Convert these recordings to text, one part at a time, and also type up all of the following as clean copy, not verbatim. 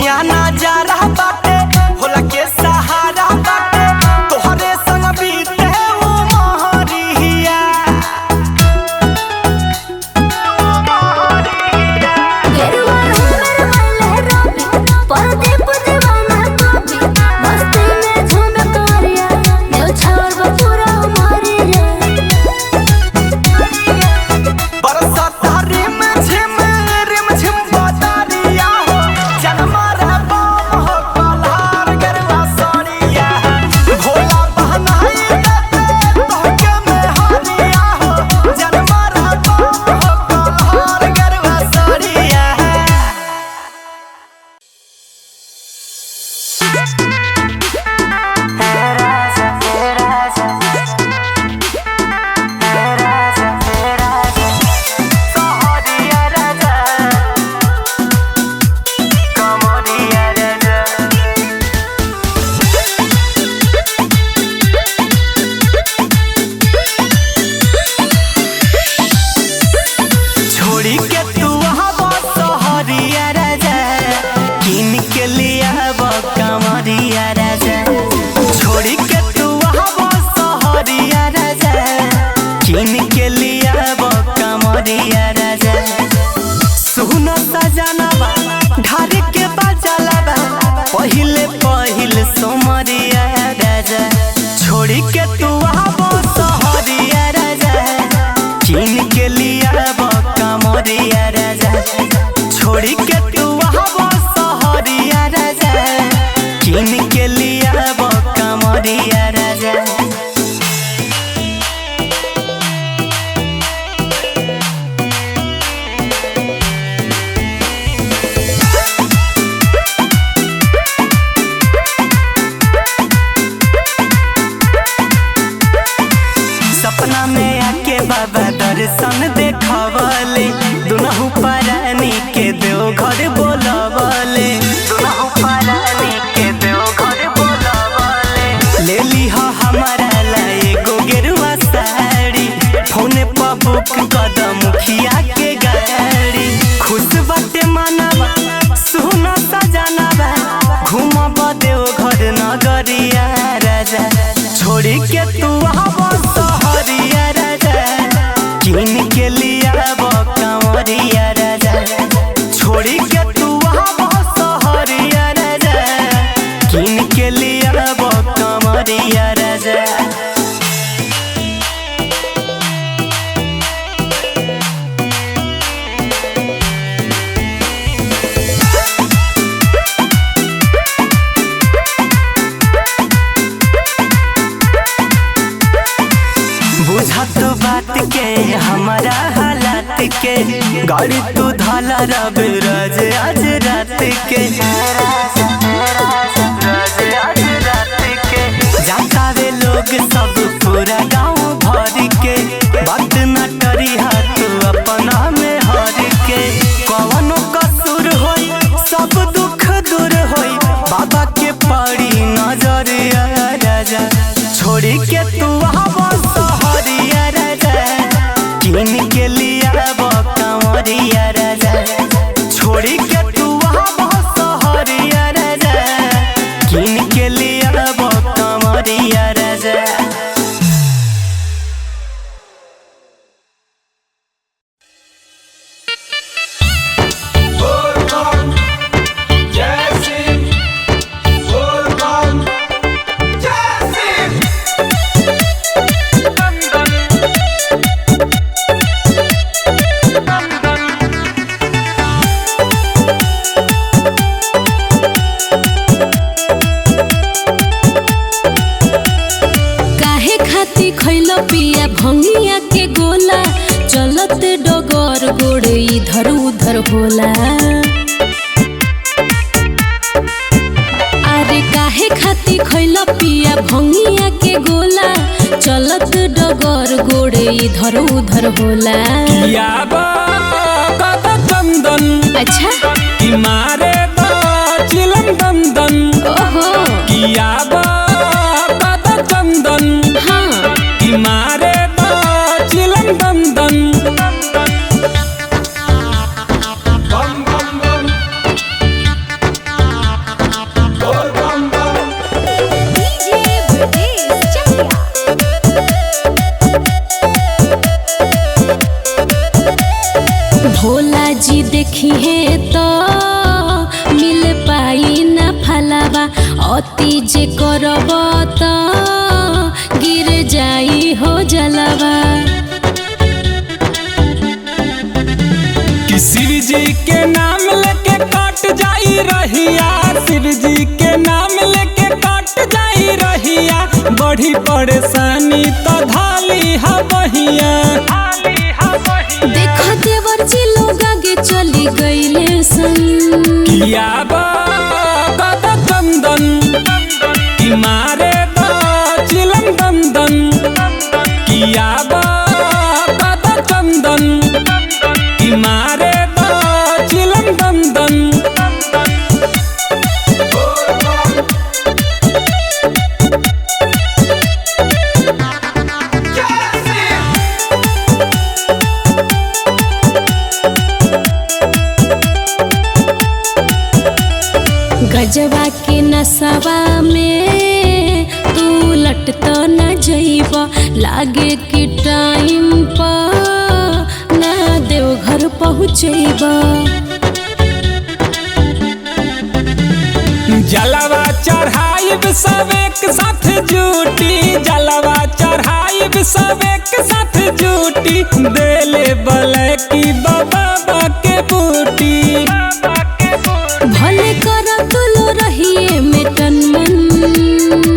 बढ़िया नजारा बाटे होला के सहारा बाटे तोहरे संग बीते वो महरिया गेरुआ रंग में रंग परदीप दीवाना कभी मस्ती में झूम करिया देव छोड़ पूरा मरिया बरसात रिम झिम बतारिया हो जनमरा बम हो कलहार गरवा सड़िया भोला बहनाई देते तोहके में हरिया हो जनमरा बम हो कलहार गरवा सड़िया छोड़ी के तू हवा सहरिया राजा किन के लिया कमरिया राजा छोड़ी के तू हवा सहरिया राजा किन के लिया कमरिया राजा सुन सजनवा ढारे के बजलवा पहिले पहिले सोमरिया राजा छोड़ी के तू हवा सहरिया राजा किन के लिया कमरिया राजा छोड़ी के तू हवा सहरिया राजा किन के लिया कमरिया राजा सपना में आके बाबा दर्शन देखवले दुनहु परानी के देव घर बोलवले दुनहु परानी के देव घर बोलवले ले ली हो हमारा ला एगो गेरुआ साड़ी फोन पर बुक कदम मुखिया के गाड़ी खुश बाटे मनवा सुन सजनवा घूमब देव घर नगरिया राजा छोड़ी के तू हवा सहरिया राजा किन के लिया कमरिया राजा छोड़ी के तू हवा सहरिया राजा किन के लिया कमरिया राजा बुझत बात के हमारा हालात के गाड़ी तू धाला रब राज आज रात के जाता वे लोग सब पूरा गाँव भर के बात न करी तू अपना में हर के कवनो कसूर होई सब दुख दूर होई बाबा के पड़ी नजर राजा छोड़ी के तू हवा सहरिया राजा किन के लिया कमरिया राजा छोड़ी के तू हवा सहरिया राजा किन के लिया कमरिया राजा पिया भंगिया के गोला चलत डगर गोड़ इधर उधर होला अरे काहे खाती खैला पिया भंगिया के गोला चलत डगर गोड़ इधर उधर होला किया बा कदा चंदन अच्छा कि मारे बा चिलम दंदन ओहो किया बा कदा चंदन हाँ कि मारे बा चिलम दंदन है तो मिल पाई ना फलावा अति जे करब तो गिर जाई हो जलवा। कि शिव जी के नाम लेके कट जाई रहिया, शिव जी के नाम लेके कट जाई रहिया, बड़ी परेशानी तो धाली हा बहिया। देखो देवर जी लोग आगे चली गईले सन, किया बा कदा चंदन कि मारे दा चिलम दंदन, किया बा कदा चंदन कि मारे दा चिलम दंदन। गजवा के नसवा में तू लट तो न जइब, लागे कि टाइम पर ना देवघर पहुँचब। जलवा चढ़ाइब सब एक साथ जूटी, जलवा चढ़ाइब सब एक साथ जूटी, देले बले की बाबा के बूटी। भले कर तुलो रहिए में तन मन,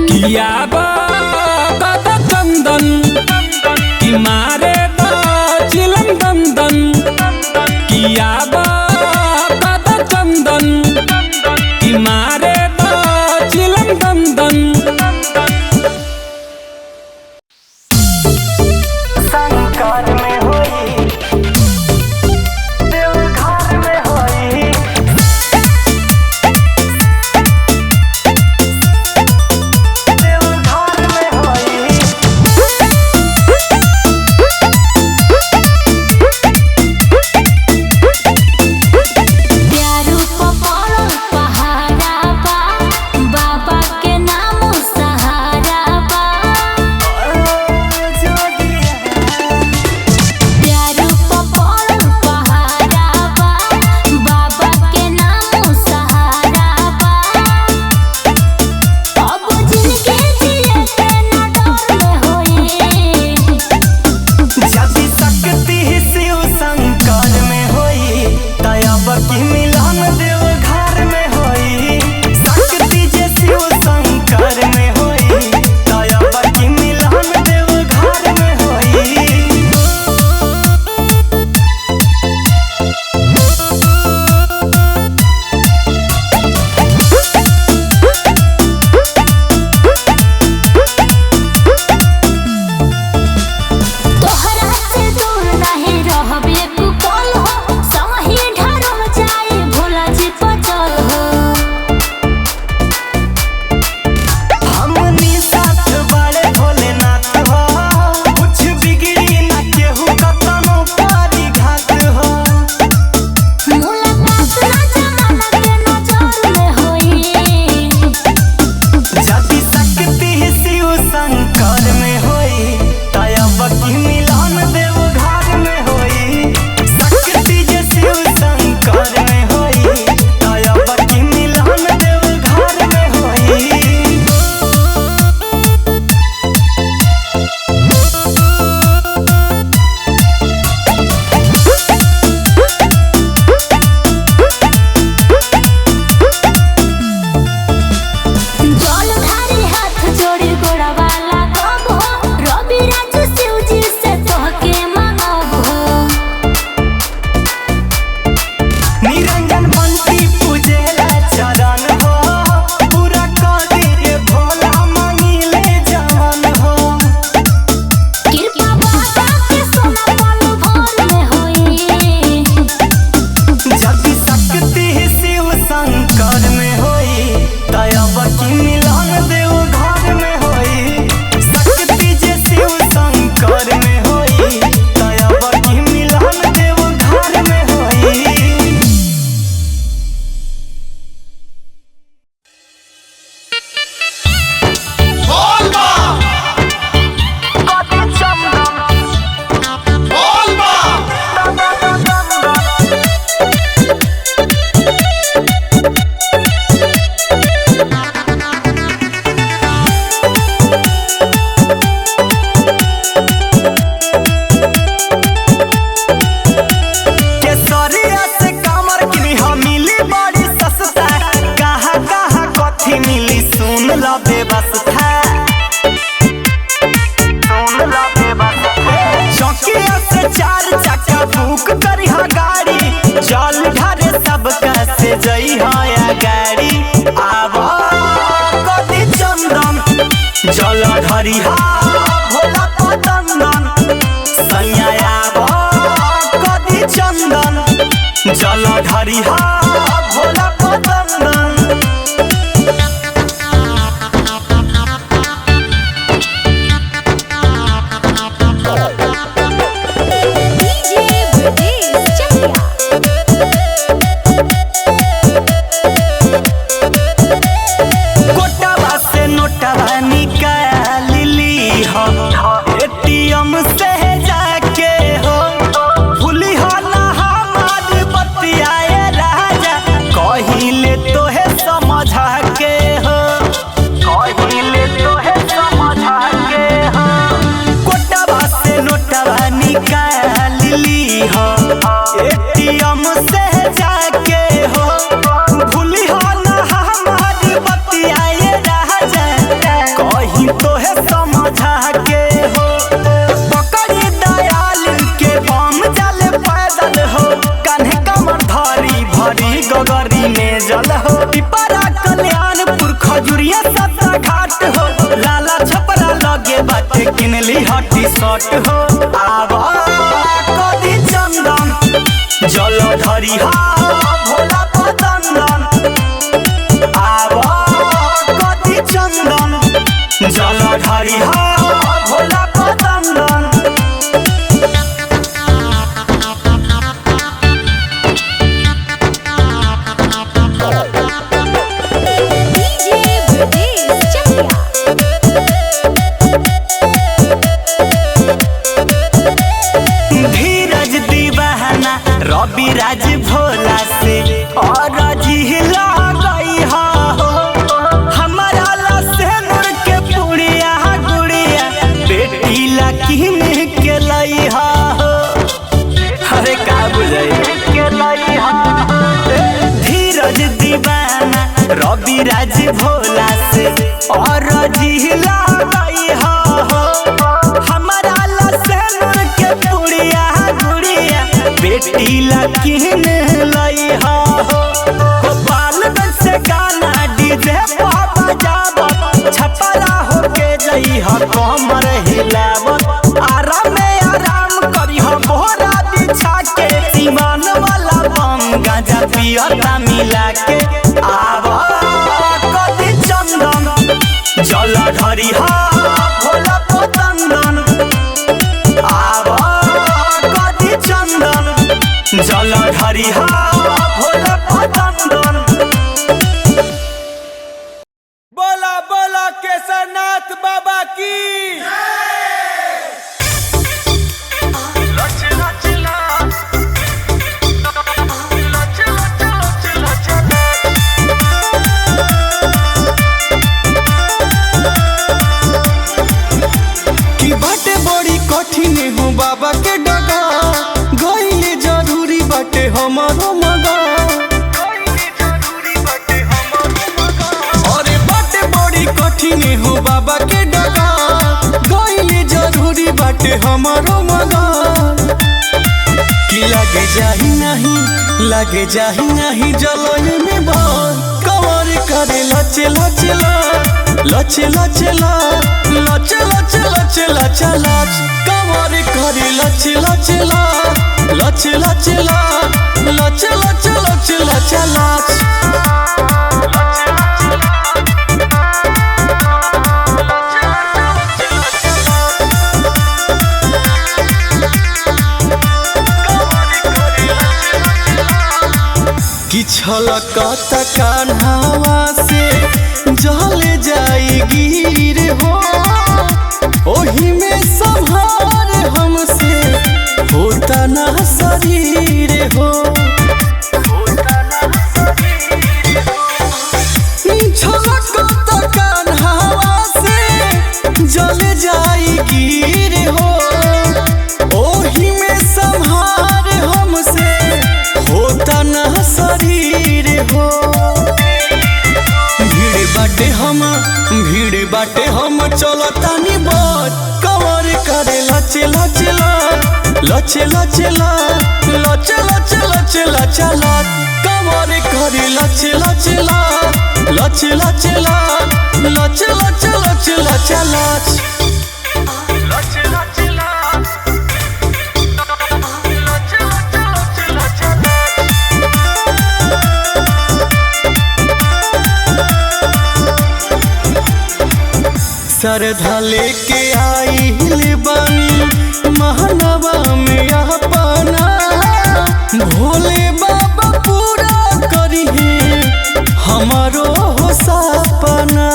किया बा कदा चंदन कि मारे दा चिलम दंदन, किया बा कदा चंदन कि मारे दा चिलम दंदन। संकर में होई देवघर जई है गाड़ी आवा कदी चंदन जल ढरिहा भोला पतंदन सैया आवा कदी चंदन जल ढरिहा भोला पतंदन। एटीएम से जाके हो भूली हो ना हमार बतियाए राजा कहिले तोहे समझा के हो कहिले तोहे समझा के हो कोटवा से नोटवा निकाल ली हो एटीएम से जाके हो भूली हो ना हमार बतियाए राजा कहीं तोहे समझा के हो पकड़ी दयाल के बम जल पैदल हो कान्हे कमर धारी भरी गगरी में जल हो पिपरा कल्याणपुर खजुरिया सत्ता घाट हो लाला छपरा लगे बाटे किनली हटी शर्ट हो आवा कदी चंदन जल धरिहा भोला पतंदन आवा कदी चंदन जल ढरिहा भोला पतंदन। धीरज दीवाना रवि राज भोला से और जिला गई हो हमारा लसेनुर के पुड़िया गुड़िया बेटी लकीन के लई हो अरे का बुझाई के लई हो धीरज दीवाना रवि राज भोला से और जिला गई हो हमारा लसेनुर के पुड़िया गुड़िया बेटी लकीन लई हो गोपालगंज से गाना डीजे पापा जावत छपरा होके जई हो कमर हिलावत आराम में आराम करी हो बोरा बिछा के सीमान वाला बम गांजा पियता मिला के आवा कदी चंदन जल ढरिहा भोला पतंदन आवा कदी चंदन जल ढरिहा भोला पतंदन। बोला बोला केसरनाथ बाबा की की बाटे बड़ी कठिन हो बाबा के डगा गईले जरूरी बाटे हमारो मगा अरे बाटे बड़ी कठिन हो बाबा के डगा गईले जरूरी बाटे हमारो मगा कि लगे जाही नहीं जलन में भर कवर करे लचे लचला लचे लचला लचे लचे लचे लचा लच कवर करे लचे लचला लचे लचला लचे लचे लचे लचा लच कि छलकत कान्हावा से जल जाई गिर हो ओही में संभार हमसे होता ना शरीर हो छलकत कान्हावा से जल जाई गिर हो ओही में संभार हमसे होता ना शरीर हो भीड़ बाटे हम चलतानी बड़ कवर करे लचे लचला लचे लचला लचे लचे लचे लचा लच कवर कमर करे लच लच लच लच लच लच लच लच लच श्रद्धा लेके आई बानी महानवा में अपना भोले बाबा पूरा करिए हमारो हो सपना।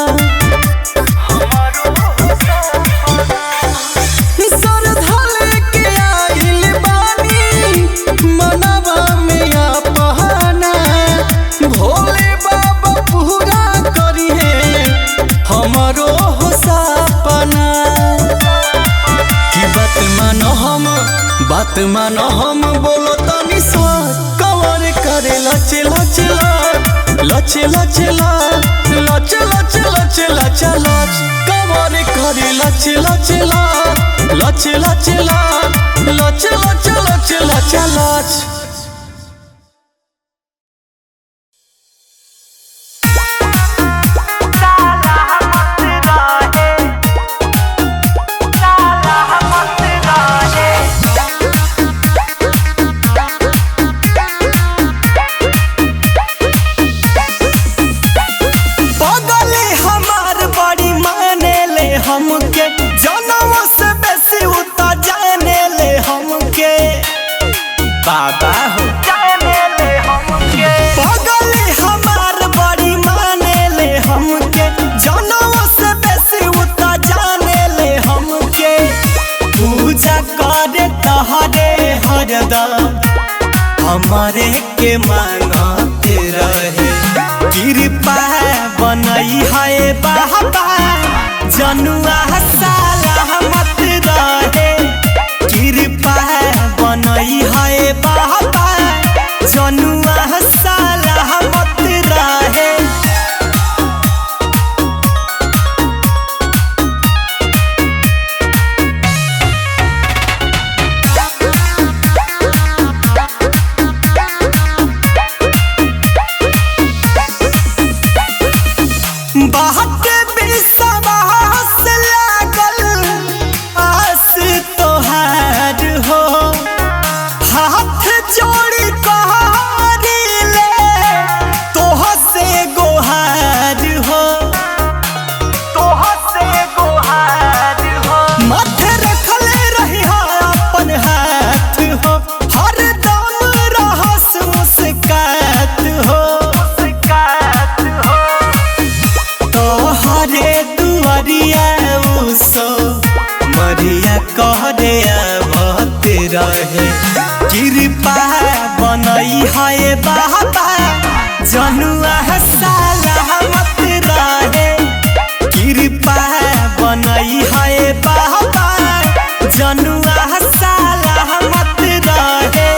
श्रद्धा लेके आई बानी मनवा में अपना भोले बाबा पूरा करिए हमारो बात मानो हम बोलो तनी स्वाद कमर करे लच लच लच लच लच लच लच लच लच कमर करे लच लच लच लच लच लच लच लच लच बाबा हो पगल हमार बड़ी माने ले हमके जनों से बेसी उता जाने ले हमके पूजा करे तहरे हरदम हमारे के मांगते रहे कृपा बनई है बाबा जनुआ साला मत रहे कृपा बनई है बाबा जनुआ साला मत रहे। बात विश्वास लागल आस तोहार हो हाथ जोड़ी कहरीले तोह से गोहार हो माथे रखले रही अपन हाथ हो हरदम रहस मुस्कात हो तोहरे दुआरिया उसो मरिया कहरे आवत रहे कृपा बनई है बाबा जनुआ साला मत रहे कृपा बनई है बाबा जनुआ साला मत रहे।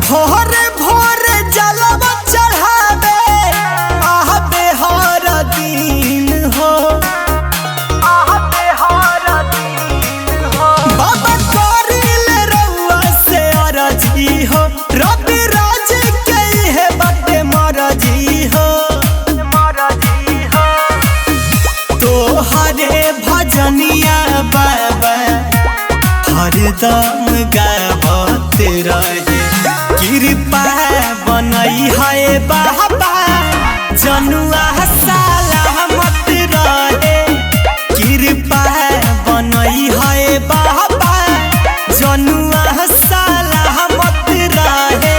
भोरे भोरे जलवा चढ़ावे आहबे हर दिन हो बाबा करिले रउआ से अरजी हो रवि राज के है बड़े मरजी हो तोहरे भजनिया बाबा हरदम गावत रहे कृपा बनई है बाबा जनुआ साला मत रहे कृपा बनई है बाबा जनुआ साला मत रहे।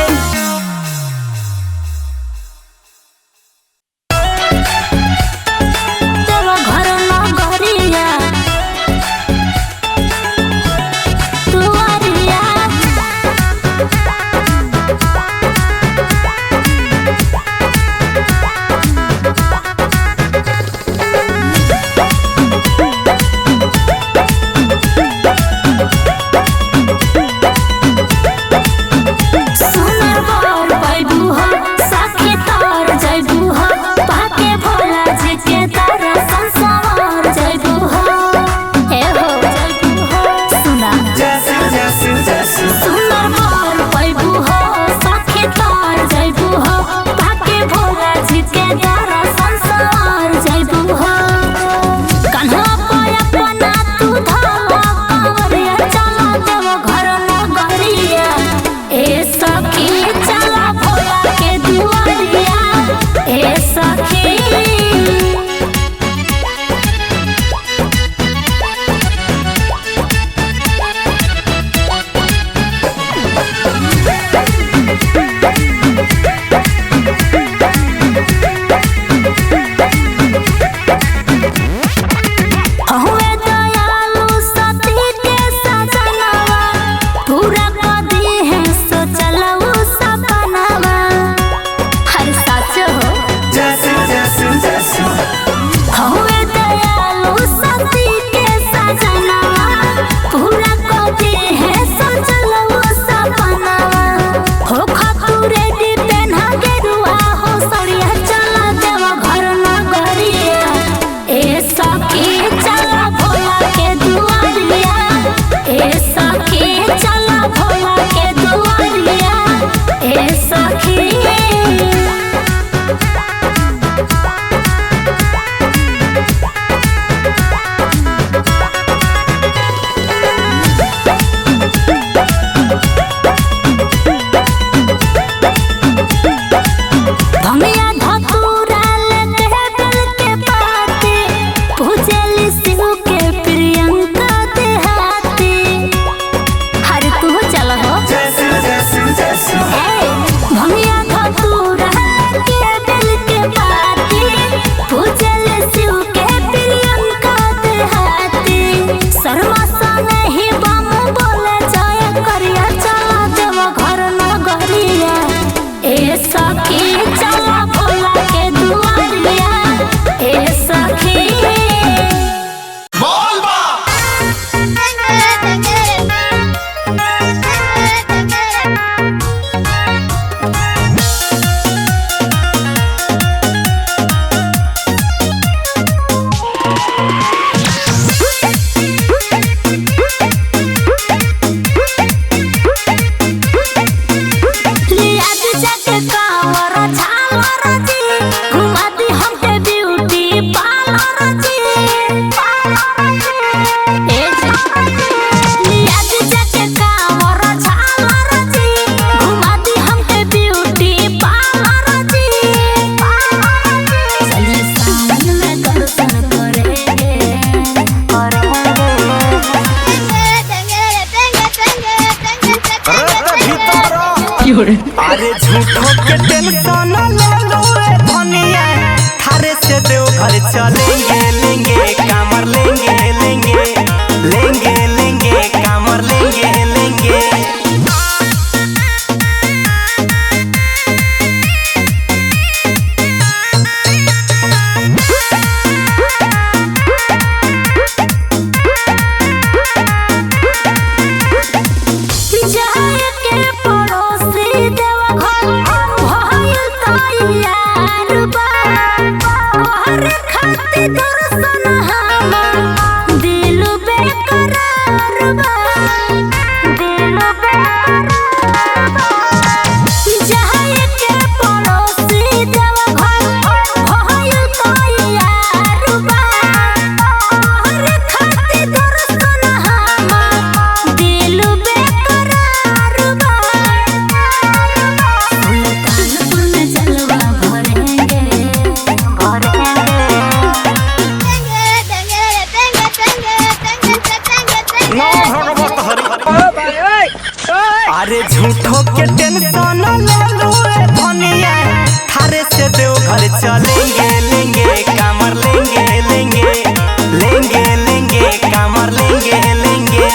अरे झूठो के टेंशन ले लो रे धनिया, थारे से देव घर चलेंगे लेंगे कामर लेंगे लेंगे लेंगे लेंगे कामर लेंगे लेंगे। अरे झूठो के टेंशन ले लो रे धनिया, थारे से देव घर चलेंगे लेंगे कामर लेंगे लेंगे लेंगे लेंगे कामर लेंगे लेंगे।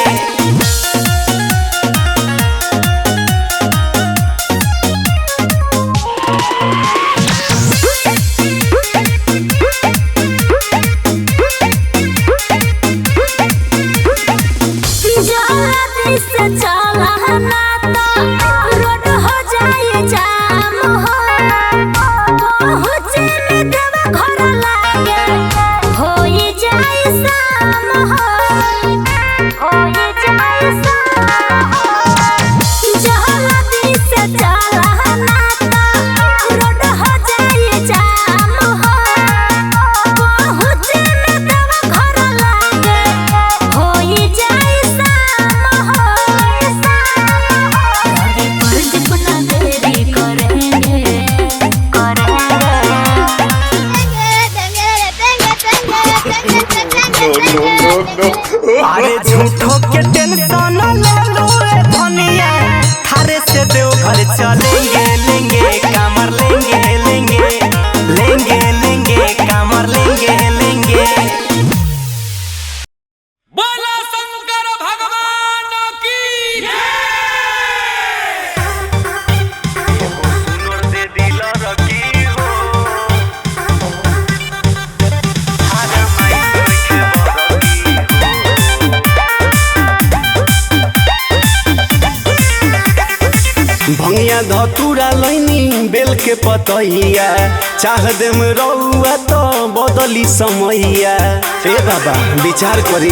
अरे झूठो के टेंशन ले लो रे धनिया, थारे से देव घर चलेंगे लेंगे कामर लेंगे लेंगे लेंगे लेंगे कामर लेंगे लेंगे। बोला शंकर भगवान की जय। भंगिया धतूरा लैनी बेल के पतैया, चाह देम रउआ तो बदली समैया। ए बाबा विचार करी,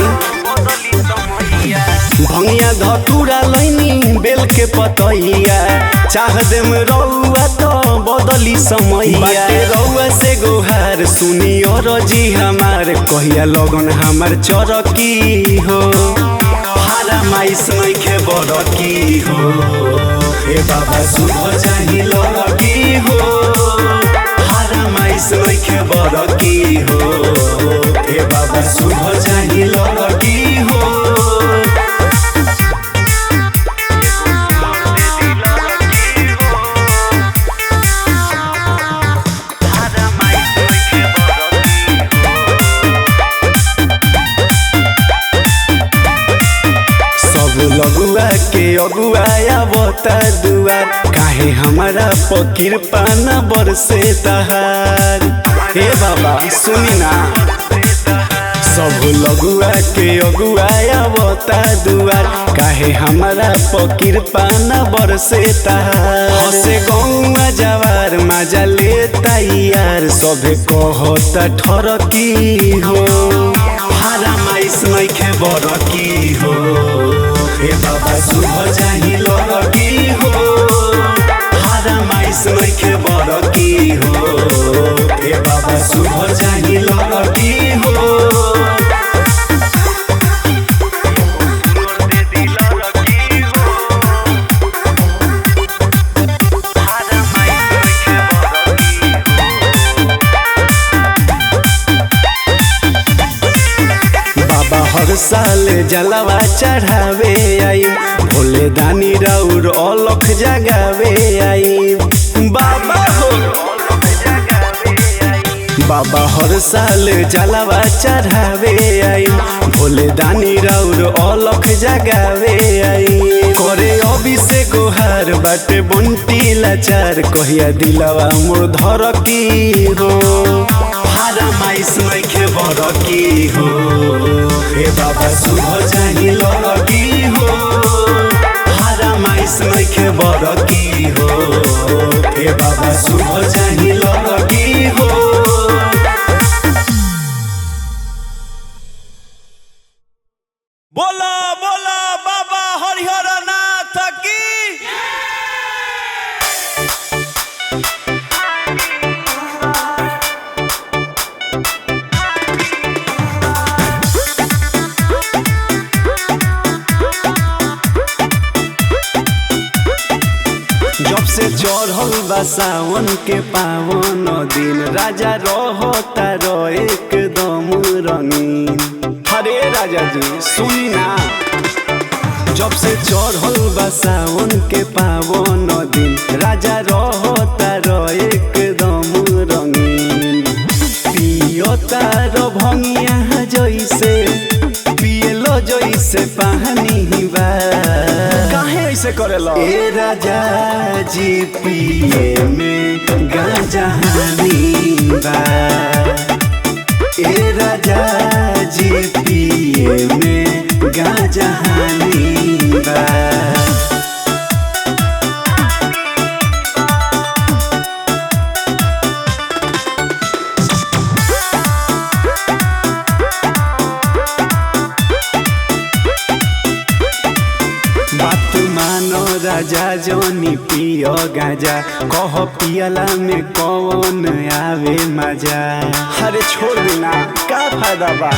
भंगिया धतूरा लैनी बेल के पतैया, चाह देम रउआ तो बदली समैया। रउआ से गोहार सुनी और जी हमार, कहिया लगन हमार चरकी हो, हारा माइस नइखे बड़की हो। हे बाबा सुबह चाही लड़की हो, हारा माइस नइखे बड़की हो। हे बाबा सुबह चाही लड़की हो। लगुआ के अगुआया बता दुआर, काहे हमारा पकीर पाना बरसे तहार। हे बाबा सुनी ना, सब लगुआ के अगुआया बता दुआर, काहे हमारा पकीर पाना बरसे तहार। हसे गौआ जवार मजा लेता यार, सभे कहता ठरकी हो, हारा माइस नइखे बड़की हो। हे बाबा सुबह चाही लड़की हो, हारा माइस नइखे बड़की हो। हे बाबा सुबह चाही लड़की हो। हर साल जलवा चढ़ावे आई, भोले दानी राउर अलख जगावे आई। बाबा हो बाबा हर साल जलवा चढ़ावे आई, भोले दानी राउर अलख जगावे आई। करे अभिषेक गोहार बाटे बंटी लाचार, कहिया दिलवा मोर धर की हो, हारा माइस नइखे बर की हो। हे बाबा शुभ जाहि लगी हो, हारा माइस नइखे बर की हो। हे बाबा शुभ जाहि लगी हो। बोला बोला बाबा हरिहर नाथ की। जब से चढ़ल बा सावन के पावन दिन, राजा रहता एकदम रंगीन। हरे राजा जी सुनी ना, जब से चढ़ल बा सावन के पावन दिन, राजा रहता एकदम रंगीन। पियता रो भंगिया जैसे पियलो जैसे पानी बा, काहे ऐसे करेला? ए राजा जी पिए में गांजा हानी बा, ए राजा जी पिए में गांजा हानी बा। बात मानो राजा जोनी पियो गाजा, कह पियला में कौन आवे मजा। अरे छोड़ देना का फायदा बा।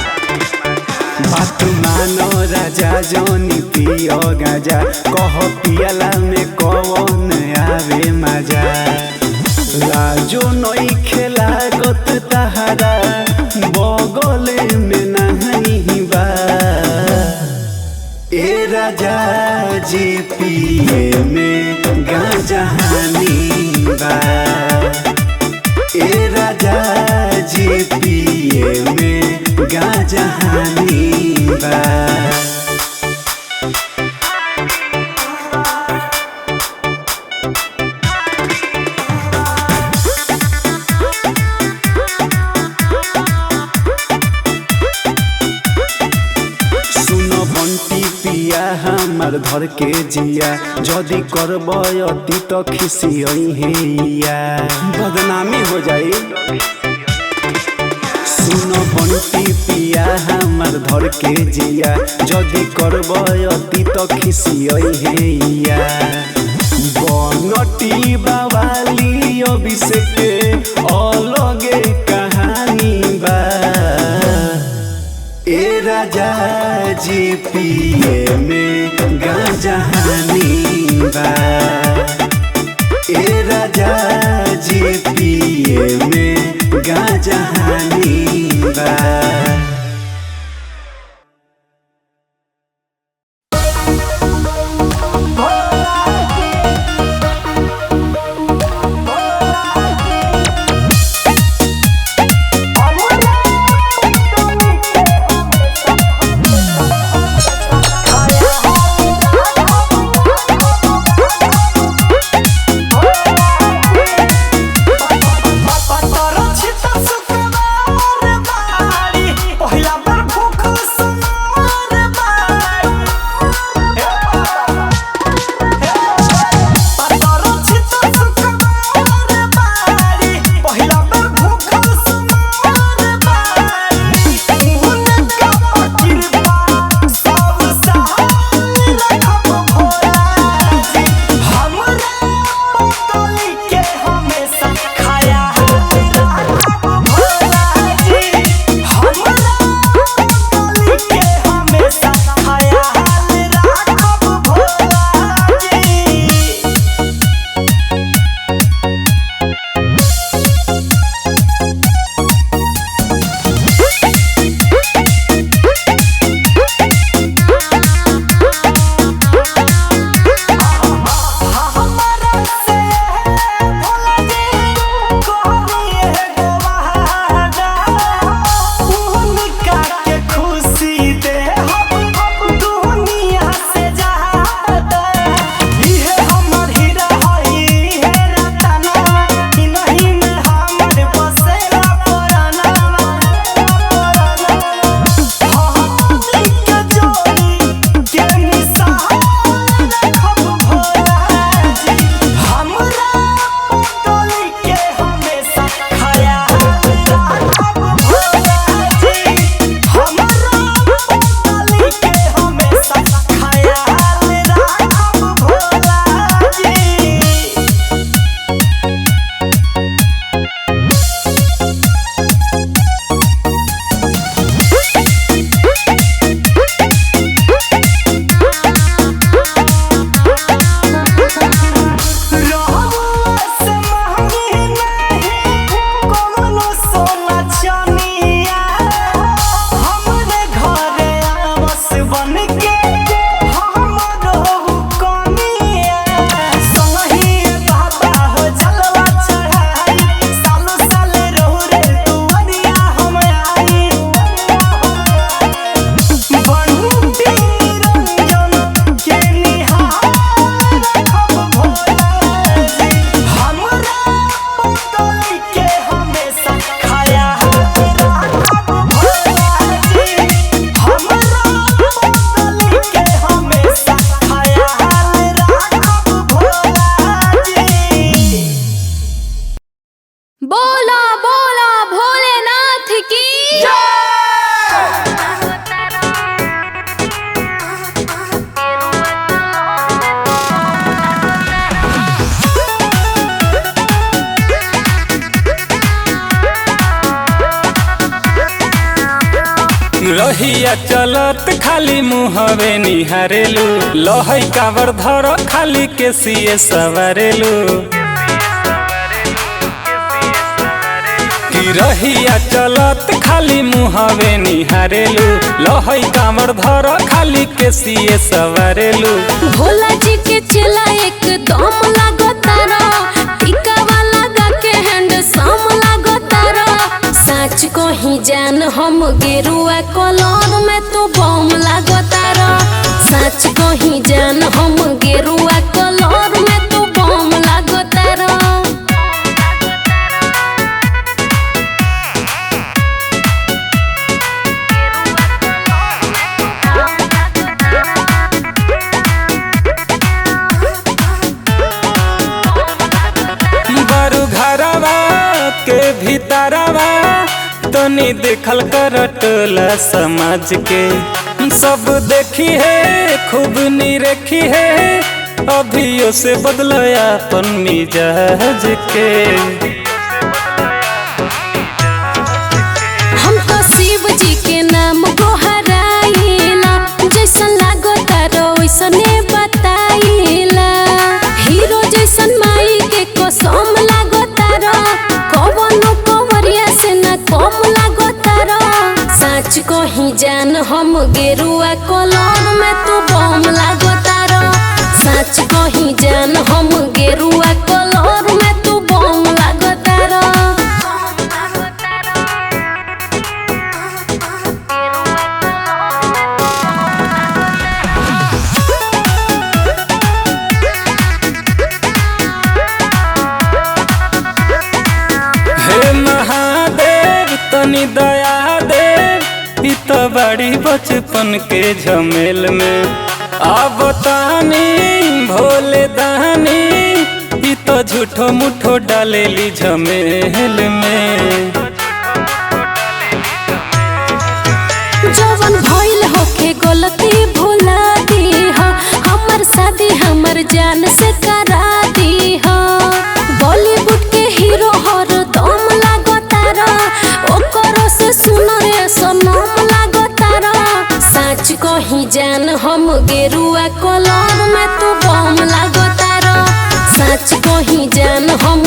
बात मानो राजा जोनी पियो गाजा, कह पियला में कौन आवे मजा। लाजो नई खेला गत तहारा, बगले में नहीं बा। ए राजा जी पिए में गांजा हानी बा, ए राजा जी पिए में गांजा हानी बा। हमार धर के जिया, जदि करब अति तो खिसिया, बदनामी हो जाई। सुनो बंटी पिया हमार धर के जिया, जदि करब अति तो खिसिया। बनटी बावाली अभिषेक अलगे कहानी बा। ए राजा जी पिए में गांजा हानी बा, ए राजा जी पिए में गांजा हानी बा। पतर छित सुकवार बाड़ी रहिया चलत खाली मुहवे निहारेलू लहै कावर धर खाली के सिए सवारेलू कि रहिया चलत खाली मुहवे निहारेलू लहै कावर धर खाली के सिए सवारेलू भोला जी के चला एकदम लागो तारा टीका वाला गा के हैंड सम लागो तारा सच को ही जान हम गेरुआ कलर में तो बम लागो तारा सच को ही जान हम गेरुआ कलर में तो बम लागो तारा बारू घरवा के भीतरवा तनी देखल कर टोला समाज के सब देखी है खूब निरखी है अभियो से बदल अपन मिजाज के हम तो शिव जी के नाम गोहराइला जैसन लागो तारो वैसने बताइला हीरो जैसन माई के कसम लागो तारो कवनो कंवरिया से ना कम लागो तारो सच को ही जान हम गेरुआ कलर में तू बम लागो तारो सच को ही जान हम गेरुआ कलर में तू बम लागो तारो हे महादेव तनी दया देव इ तो बड़ी बचपन के झमेल में अब तानी भोले दानी इ तो झूठो मुठो डालेली झमेल में जवन भइल होके गलती भुला दी हो हमर शादी हमर जान से करा दी हो बॉलीवुड के हीरो हर दम लागो तारा ओकरो से सुनो रे सनम लागो तारा सच को ही जान हम गेरुआ कलर में तू बम लागो तारा सच को ही जान हम